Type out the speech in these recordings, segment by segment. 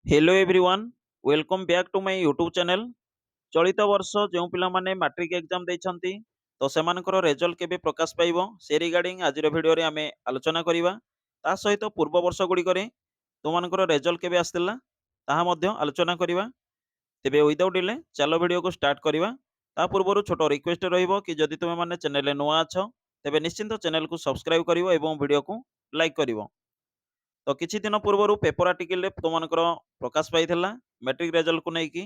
Hello everyone welcome back to my YouTube channel. चलित वर्ष जो पिलामाने मैट्रिक एग्जाम देइछंती तो सेमानकर रिजल्ट केबे प्रकाश पाइबो से रिगार्डिंग आजिर वीडियो रे आमे आलोचना करिवा। ता सहित पूर्व वर्ष गुडी करे तुमानकर रिजल्ट केबे आस्तिला ताहा मध्य आलोचना करिवा। तेबे विदाउट डिले चलो वीडियो को स्टार्ट करिवा। ता पूर्वरु छोटो रिक्वेस्ट रहिबो कि जदि तुमे माने चैनल रे नुआ अछ तेबे निश्चिंत चैनल को सब्सक्राइब करिवो एवं वीडियो को लाइक करिवो। तो किछि दिन पूर्वरु पेपर आर्टिकल रे तुमनकर प्रकाश पाइथिला मैट्रिक रिजल्ट को नेकी।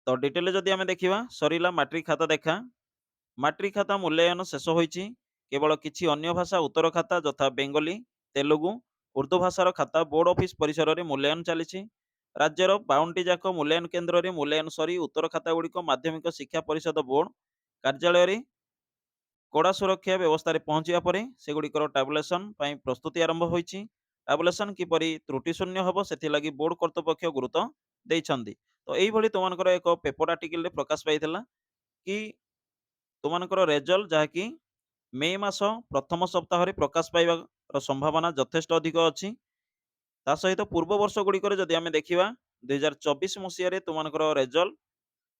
तो डिटेल जदि आमे देखिबा सरिला मैट्रिक खाता देखा। मैट्रिक खाता मूल्यांकन शेष होईछि। केवल किछि अन्य भाषा उत्तर खाता यथा बेंगली, तेलुगु, उर्दू भाषार खाता बोर्ड ऑफिस परिसर रे मूल्यांकन चलिछि। राज्यर 52 जाक मूल्यांकन केन्द्र रे मूल्यांकन सरी उत्तर खाता गुड़िक माध्यमिक शिक्षा परिषद बोर्ड कार्यालय रे कड़ा सुरक्षा व्यवस्था रे पहुंचिया परे सेगुड़िकर टाबुलेसन पई प्रस्तुति आरंभ होईछि। टाबुलेसन किपरि त्रुटि शून्य हबो सेथिलागि बोर्ड कर्तृपक्ष गुरुत्व ଦେଇଛନ୍ତି। तो ଏଇଭଳି तुमनकर एक पेपर आर्टिकल रे प्रकाश पाइथिला कि तुमनकर रिजल्ट जहाँकि मे मास प्रथम सप्ताह रे प्रकाश पाइबार संभावना यथेष्ट अधिक अछि। ता सहित पूर्व वर्ष गुड़िकर जदि आमे देखिबा 2024 मसिया रे तुमनकर रिजल्ट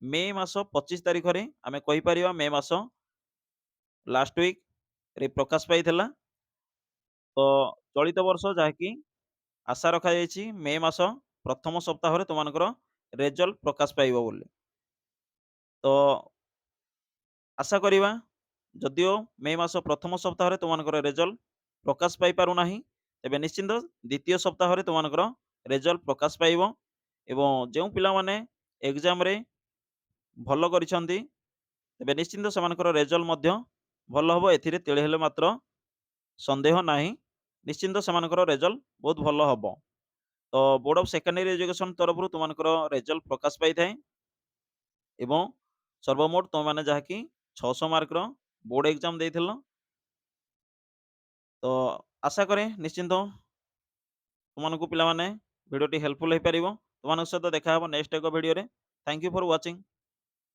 मे मास 25 तारिख रे आमे कहि परिबा मे मास लास्ट वीक रे प्रकाश पाइथिला। तो चलित वर्ष जहाँकि आशा रखा जाइछि मे मास प्रथम सप्ताह रे तुमनकर रिजल्ट प्रकाश पाइबो बोली। तो आशा करिबा जदिओ मे मास प्रथम सप्ताह रे तुमनकर रिजल्ट प्रकाश पाई पारु नाही तेबे निश्चिंत द्वितीय सप्ताह रे तुमनकर रिजल्ट प्रकाश पाइबो। एवं जो पिला माने एग्जाम रे भलो करिसंती तेबे निश्चिंत सेमानकर रिजल्ट मध्य भलो हबो एथिरे तिळे हेले मात्र संदेह नाही। निश्चिंत सेमानकर रिजल्ट बहुत भलो हबो। तो बोर्ड ऑफ सेकेंडरी एजुकेशन तरफ तुमनकर रिजल्ट प्रकाश पाई थाए एवं सर्वमोट तुम माने जहाँकि 600 मार्क रो बोर्ड एग्जाम देइथिलो। तो आशा करे निश्चिंत तुमनको पिला माने वीडियो टी हेल्पफुल हे परिबो। तुमनको सहित देखा हबो नेक्स्ट एक वीडियो रे। Thank you for watching.